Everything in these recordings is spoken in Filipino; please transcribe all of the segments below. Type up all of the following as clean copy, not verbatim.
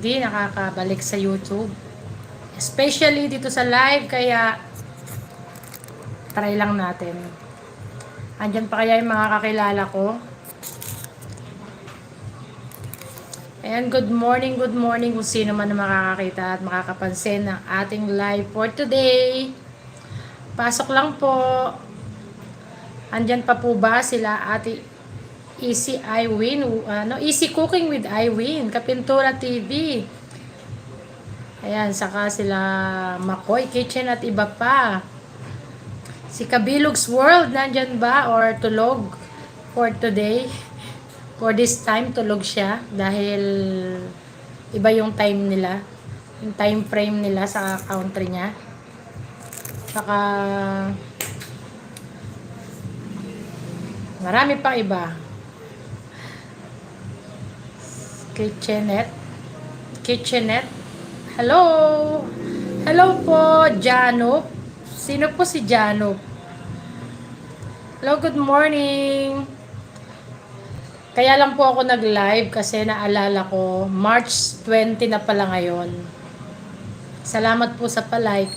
Hindi nakakabalik sa YouTube. Especially dito sa live, kaya try lang natin. Andyan pa kaya yung mga kakilala ko? Ayan, good morning kung sino man na makakakita at makakapansin ng ating live for today. Pasok lang po. Andyan pa po ba sila Ate Easy Iwin? Easy Cooking with Iwin, Kapintura TV. Ayan, saka sila Makoy Kitchen at iba pa. Si Kabilog's World, nandyan ba? Or tulog for today? For this time, tulog siya. Dahil iba yung time nila. Yung time frame nila sa country niya. Saka marami pa iba. Kitchenette. Hello! Hello po, Janop. Sino po si Janop? Hello, good morning. Kaya lang po ako nag-live kasi naalala ko, March 20 na pala ngayon. Salamat po sa palike.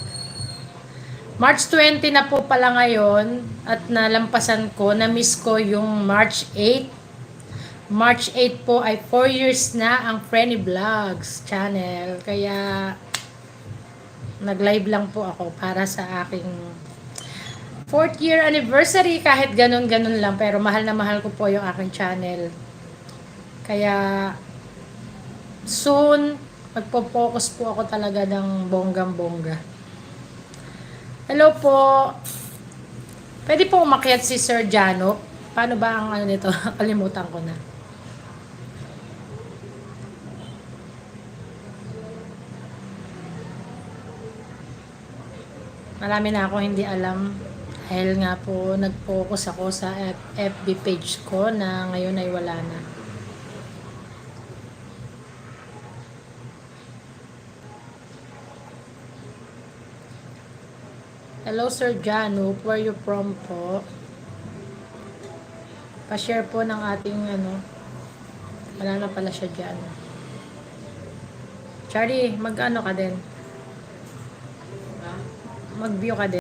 March 20 na po pala ngayon at nalampasan ko, na-miss ko yung March 8. March 8 po ay 4 years na ang Frenny Vlogs channel. Kaya nag-live lang po ako para sa aking 4th year anniversary. Kahit ganun-ganun lang, pero mahal na mahal ko po yung aking channel. Kaya soon magpo-focus po ako talaga ng bonggang-bongga. Hello po. Pwede po umakyat si Sir Jano. Paano ba ang ano nito? Kalimutan ko na. Marami na ako hindi alam. Dahil nga po, nag-focus ako sa FB page ko na ngayon ay wala na. Hello Sir Jano, where you from po? Pa-share po ng ating wala na pala siya dyan. Charlie, mag-ano ka din? Mag-view ka din.